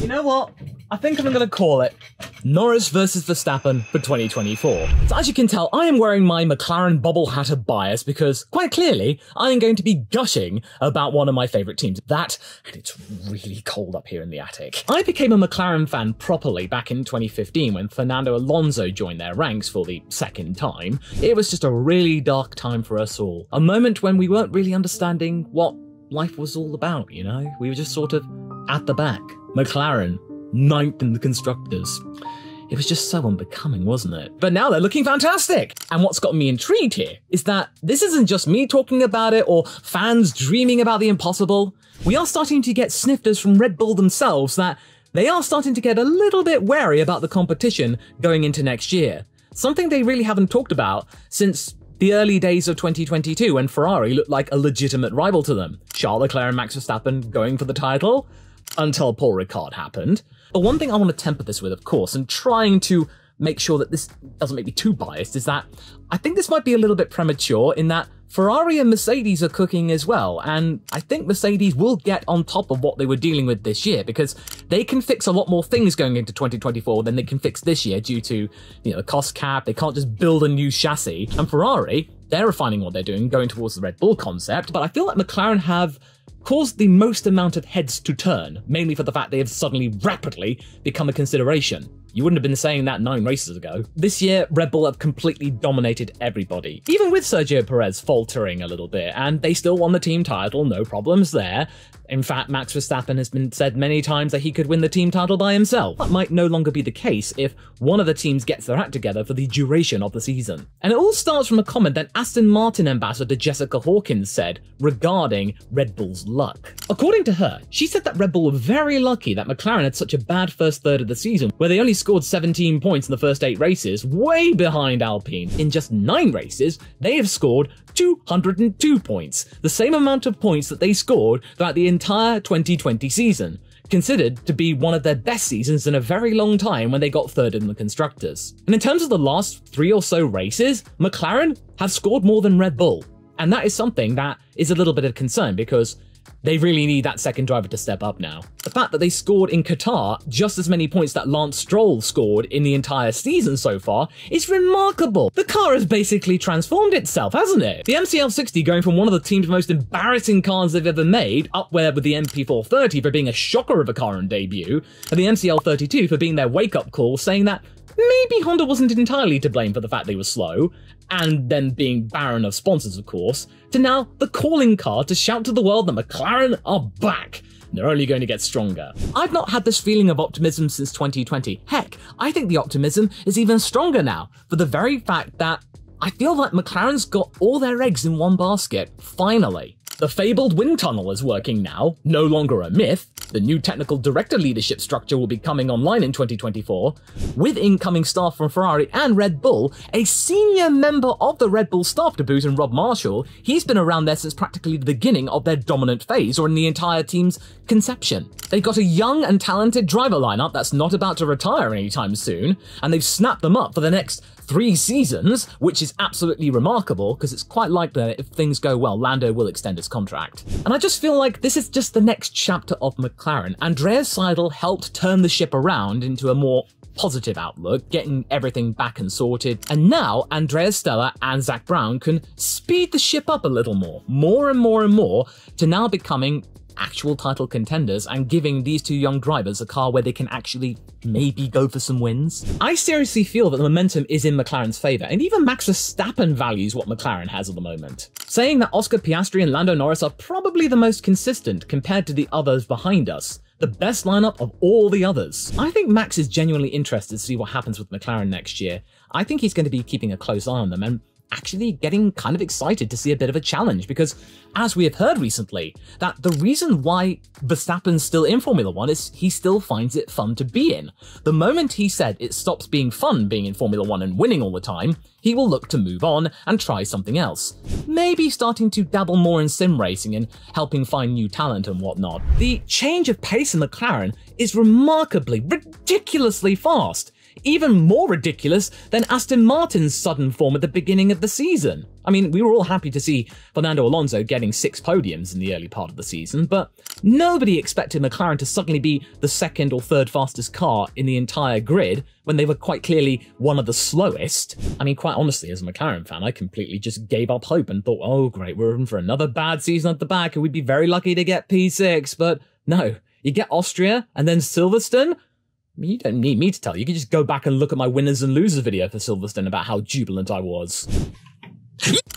You know what? I think I'm going to call it Norris versus Verstappen for 2024. So as you can tell, I am wearing my McLaren bobble hat of bias because, quite clearly, I am going to be gushing about one of my favourite teams. That, and it's really cold up here in the attic. I became a McLaren fan properly back in 2015 when Fernando Alonso joined their ranks for the second time. It was just a really dark time for us all. A moment when we weren't really understanding what life was all about, you know? We were just sort of at the back. McLaren, 9th in the constructors. It was just so unbecoming, wasn't it? But now they're looking fantastic! And what's got me intrigued here is that this isn't just me talking about it or fans dreaming about the impossible. We are starting to get snifters from Red Bull themselves that they are starting to get a little bit wary about the competition going into next year. Something they really haven't talked about since the early days of 2022 when Ferrari looked like a legitimate rival to them. Charles Leclerc and Max Verstappen going for the title until Paul Ricard happened. But one thing I want to temper this with, of course, and trying to make sure that this doesn't make me too biased, is that I think this might be a little bit premature in that Ferrari and Mercedes are cooking as well, and I think Mercedes will get on top of what they were dealing with this year because they can fix a lot more things going into 2024 than they can fix this year due to, the cost cap. They can't just build a new chassis. And Ferrari, they're refining what they're doing, going towards the Red Bull concept, but I feel like McLaren have caused the most amount of heads to turn, mainly for the fact they have suddenly rapidly become a consideration. You wouldn't have been saying that 9 races ago. This year, Red Bull have completely dominated everybody, even with Sergio Perez faltering a little bit, and they still won the team title, no problems there. In fact, Max Verstappen has been said many times that he could win the team title by himself. That might no longer be the case if one of the teams gets their act together for the duration of the season. And it all starts from a comment that Aston Martin ambassador Jessica Hawkins said regarding Red Bull's luck. According to her, she said that Red Bull were very lucky that McLaren had such a bad first third of the season, where they only scored 17 points in the first 8 races, way behind Alpine. In just 9 races, they have scored 202 points, the same amount of points that they scored throughout the entire 2020 season, considered to be one of their best seasons in a very long time when they got 3rd in the constructors. And in terms of the last 3 or so races, McLaren have scored more than Red Bull, and that is something that is a little bit of concern because they really need that second driver to step up now. The fact that they scored in Qatar just as many points that Lance Stroll scored in the entire season so far is remarkable. The car has basically transformed itself, hasn't it? The MCL60 going from one of the team's most embarrassing cars they've ever made, up there with the MP430 for being a shocker of a car on debut, and the MCL32 for being their wake-up call saying that maybe Honda wasn't entirely to blame for the fact they were slow, and then being barren of sponsors, of course, to now the calling card to shout to the world that McLaren are back. They're only going to get stronger. I've not had this feeling of optimism since 2020. Heck, I think the optimism is even stronger now, for the very fact that I feel like McLaren's got all their eggs in one basket, finally. The fabled wind tunnel is working now, no longer a myth. The new technical director leadership structure will be coming online in 2024, with incoming staff from Ferrari and Red Bull. A senior member of the Red Bull staff to boot, and Rob Marshall, he's been around there since practically the beginning of their dominant phase, or in the entire team's conception. They've got a young and talented driver lineup that's not about to retire anytime soon, and they've snapped them up for the next 3 seasons, which is absolutely remarkable because it's quite likely that if things go well, Lando will extend his contract. And I just feel like this is just the next chapter of McLaren. Andreas Seidel helped turn the ship around into a more positive outlook, getting everything back and sorted. And now Andreas Stella and Zach Brown can speed the ship up a little more and more, to now becoming actual title contenders and giving these 2 young drivers a car where they can actually maybe go for some wins. I seriously feel that the momentum is in McLaren's favour, and even Max Verstappen values what McLaren has at the moment, saying that Oscar Piastri and Lando Norris are probably the most consistent compared to the others behind us, the best lineup of all the others. I think Max is genuinely interested to see what happens with McLaren next year. I think he's going to be keeping a close eye on them and actually getting kind of excited to see a bit of a challenge because, as we have heard recently, that the reason why Verstappen's still in Formula 1 is he still finds it fun to be in. The moment he said it stops being fun being in Formula 1 and winning all the time, he will look to move on and try something else. Maybe starting to dabble more in sim racing and helping find new talent and whatnot. The change of pace in McLaren is remarkably, ridiculously fast. even more ridiculous than Aston Martin's sudden form at the beginning of the season. I mean, we were all happy to see Fernando Alonso getting 6 podiums in the early part of the season, but nobody expected McLaren to suddenly be the second or third fastest car in the entire grid when they were quite clearly one of the slowest. I mean, quite honestly, as a McLaren fan, I completely just gave up hope and thought, oh great, we're in for another bad season at the back and we'd be very lucky to get P6, but no. You get Austria and then Silverstone? I mean, you don't need me to tell you. You can just go back and look at my winners and losers video for Silverstone about how jubilant I was.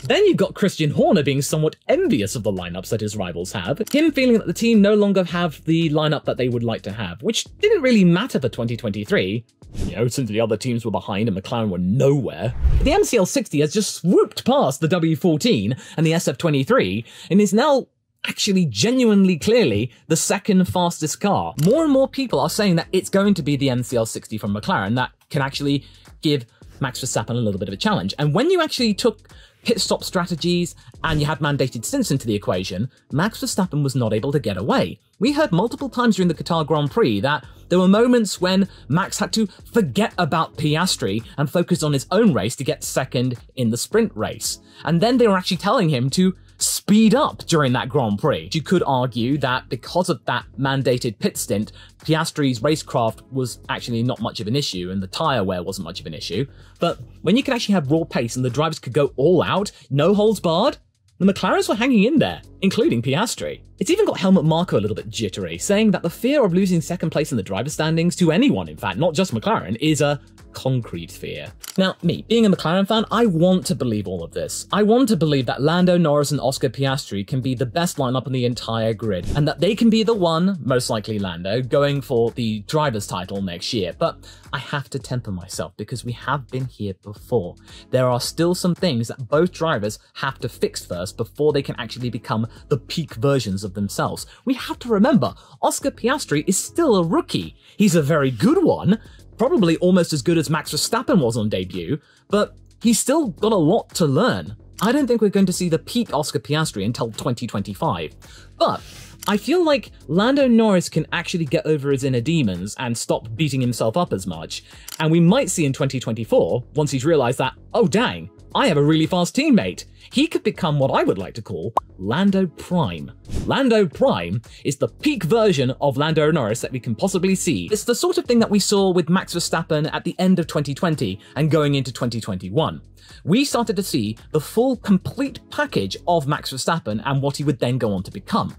Then you've got Christian Horner being somewhat envious of the lineups that his rivals have, him feeling that the team no longer have the lineup that they would like to have, which didn't really matter for 2023. You know, since the other teams were behind and McLaren were nowhere. The MCL60 has just swooped past the W14 and the SF23 and is now actually genuinely clearly the second fastest car. More and more people are saying that it's going to be the MCL60 from McLaren that can actually give Max Verstappen a little bit of a challenge. And when you actually took pit stop strategies and you had mandated stints into the equation, Max Verstappen was not able to get away. We heard multiple times during the Qatar Grand Prix that there were moments when Max had to forget about Piastri and focus on his own race to get second in the sprint race. And then they were actually telling him to speed up during that Grand Prix. You could argue that because of that mandated pit stint, Piastri's racecraft was actually not much of an issue and the tyre wear wasn't much of an issue. But when you could actually have raw pace and the drivers could go all out, no holds barred, the McLarens were hanging in there, including Piastri. It's even got Helmut Marko a little bit jittery, saying that the fear of losing second place in the driver standings to anyone, in fact, not just McLaren, is a concrete fear. Now, me, being a McLaren fan, I want to believe all of this. I want to believe that Lando, Norris and Oscar Piastri can be the best lineup in the entire grid, and that they can be the one, most likely Lando, going for the driver's title next year. But I have to temper myself because we have been here before. There are still some things that both drivers have to fix first before they can actually become the peak versions of themselves. We have to remember, Oscar Piastri is still a rookie. He's a very good one, probably almost as good as Max Verstappen was on debut, but he's still got a lot to learn. I don't think we're going to see the peak Oscar Piastri until 2025. But I feel like Lando Norris can actually get over his inner demons and stop beating himself up as much. And we might see in 2024, once he's realized that, oh dang, I have a really fast teammate. He could become what I would like to call Lando Prime. Lando Prime is the peak version of Lando Norris that we can possibly see. It's the sort of thing that we saw with Max Verstappen at the end of 2020 and going into 2021. We started to see the full, complete package of Max Verstappen and what he would then go on to become.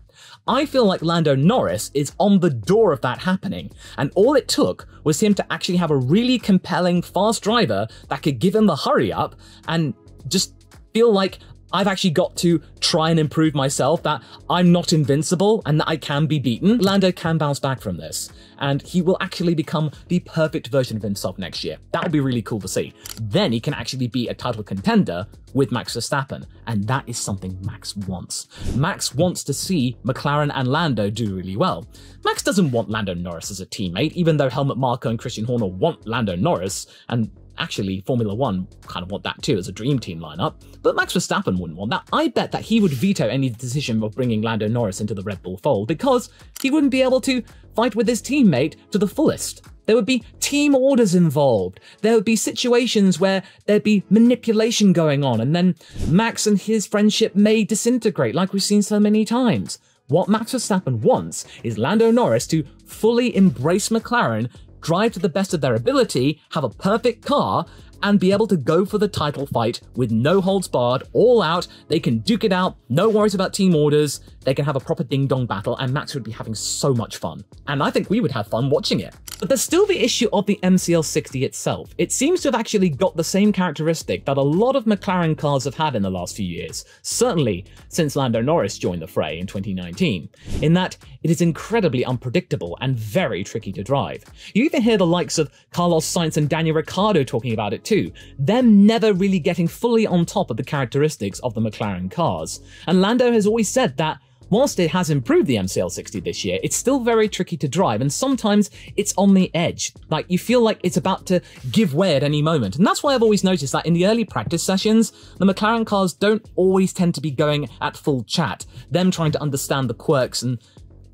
I feel like Lando Norris is on the door of that happening, and all it took was him to actually have a really compelling, fast driver that could give him the hurry up and just feel like I've actually got to try and improve myself, that I'm not invincible and that I can be beaten. Lando can bounce back from this, and he will actually become the perfect version of himself next year. That would be really cool to see. Then he can actually be a title contender with Max Verstappen, and that is something Max wants. Max wants to see McLaren and Lando do really well. Max doesn't want Lando Norris as a teammate, even though Helmut Marko and Christian Horner want Lando Norris, and actually, Formula One kind of want that too as a dream team lineup, but Max Verstappen wouldn't want that. I bet that he would veto any decision of bringing Lando Norris into the Red Bull fold because he wouldn't be able to fight with his teammate to the fullest. There would be team orders involved. There would be situations where there'd be manipulation going on, and then Max and his friendship may disintegrate like we've seen so many times. What Max Verstappen wants is Lando Norris to fully embrace McLaren, drive to the best of their ability, have a perfect car, and be able to go for the title fight with no holds barred, all out. They can duke it out, no worries about team orders, they can have a proper ding-dong battle, and Max would be having so much fun. And I think we would have fun watching it. But there's still the issue of the MCL60 itself. It seems to have actually got the same characteristic that a lot of McLaren cars have had in the last few years, certainly since Lando Norris joined the fray in 2019, in that it is incredibly unpredictable and very tricky to drive. You even hear the likes of Carlos Sainz and Daniel Ricciardo talking about it too, them never really getting fully on top of the characteristics of the McLaren cars. And Lando has always said that whilst it has improved the MCL60 this year, it's still very tricky to drive, and sometimes it's on the edge. Like, you feel like it's about to give way at any moment. And that's why I've always noticed that in the early practice sessions, the McLaren cars don't always tend to be going at full chat, them trying to understand the quirks and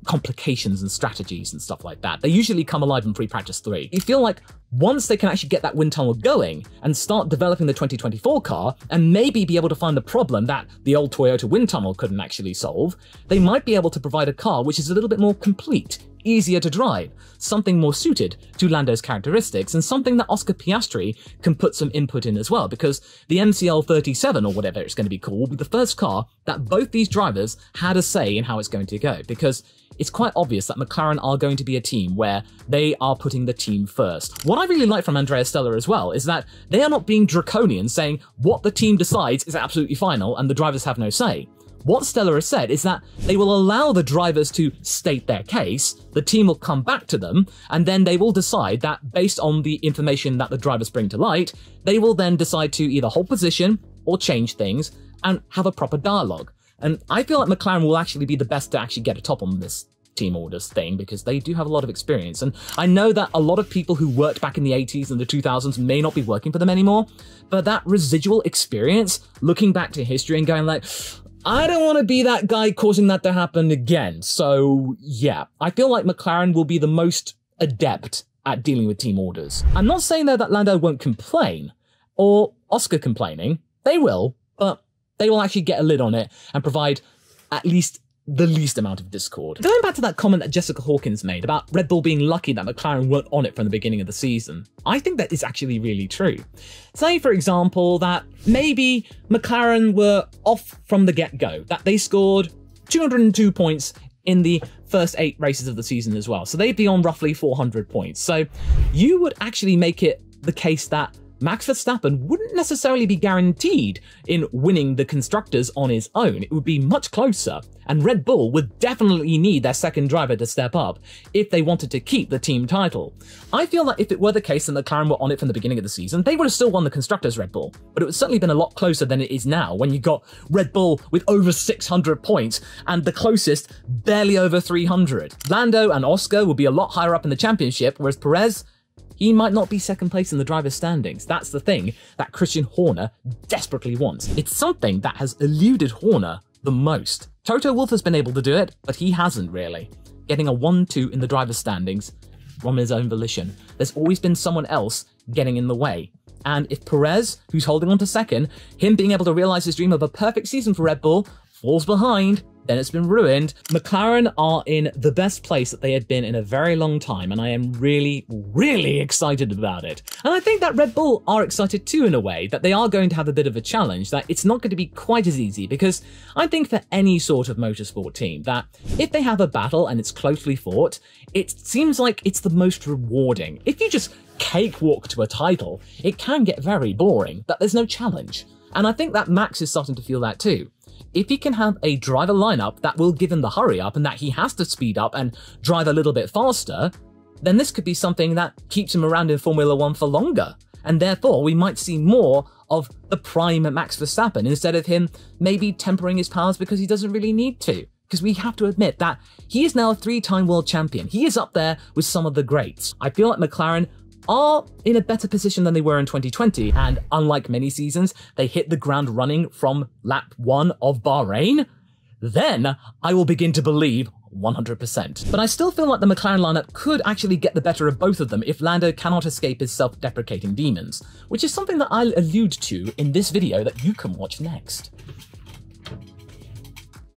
complications and strategies and stuff like that. They usually come alive in pre-practice 3. You feel like once they can actually get that wind tunnel going and start developing the 2024 car and maybe be able to find the problem that the old Toyota wind tunnel couldn't actually solve, they might be able to provide a car which is a little bit more complete, easier to drive, something more suited to Lando's characteristics, and something that Oscar Piastri can put some input in as well, because the MCL 37, or whatever it's going to be called, will be the first car that both these drivers had a say in how it's going to go, because it's quite obvious that McLaren are going to be a team where they are putting the team first. What I really like from Andrea Stella as well is that they are not being draconian, saying what the team decides is absolutely final and the drivers have no say. What Stella has said is that they will allow the drivers to state their case, the team will come back to them, and then they will decide that based on the information that the drivers bring to light, they will then decide to either hold position or change things and have a proper dialogue. And I feel like McLaren will actually be the best to actually get a top on this team orders thing, because they do have a lot of experience. And I know that a lot of people who worked back in the 80s and the 2000s may not be working for them anymore, but that residual experience, looking back to history and going like, I don't want to be that guy causing that to happen again. So yeah, I feel like McLaren will be the most adept at dealing with team orders. I'm not saying though that Lando won't complain, or Oscar complaining. They will, but they will actually get a lid on it and provide at least the least amount of discord. Going back to that comment that Jessica Hawkins made about Red Bull being lucky that McLaren weren't on it from the beginning of the season, I think that is actually really true. Say, for example, that maybe McLaren were off from the get-go, that they scored 202 points in the first 8 races of the season as well, so they'd be on roughly 400 points. So you would actually make it the case that Max Verstappen wouldn't necessarily be guaranteed in winning the Constructors on his own. It would be much closer, and Red Bull would definitely need their second driver to step up if they wanted to keep the team title. I feel like if it were the case that McLaren were on it from the beginning of the season, they would have still won the Constructors Red Bull, but it would certainly been a lot closer than it is now when you got Red Bull with over 600 points and the closest barely over 300. Lando and Oscar will be a lot higher up in the championship, whereas Perez, he might not be second place in the driver's standings. That's the thing that Christian Horner desperately wants. It's something that has eluded Horner the most. Toto Wolff has been able to do it, but he hasn't really. Getting a 1-2 in the driver's standings from his own volition. There's always been someone else getting in the way. And if Perez, who's holding on to second, him being able to realize his dream of a perfect season for Red Bull, falls behind, then it's been ruined. McLaren are in the best place that they had been in a very long time, and I am really, really excited about it. And I think that Red Bull are excited too, in a way, that they are going to have a bit of a challenge, that it's not going to be quite as easy, because I think for any sort of motorsport team, that if they have a battle and it's closely fought, it seems like it's the most rewarding. If you just cakewalk to a title, it can get very boring, that there's no challenge. And I think that Max is starting to feel that too. If he can have a driver lineup that will give him the hurry up and that he has to speed up and drive a little bit faster, then this could be something that keeps him around in Formula 1 for longer. And therefore, we might see more of the prime Max Verstappen instead of him maybe tempering his powers because he doesn't really need to. Because we have to admit that he is now a 3-time world champion. He is up there with some of the greats. I feel like McLaren are in a better position than they were in 2020, and unlike many seasons, they hit the ground running from lap 1 of Bahrain, then I will begin to believe 100%. But I still feel like the McLaren lineup could actually get the better of both of them if Lando cannot escape his self-deprecating demons, which is something that I'll allude to in this video that you can watch next.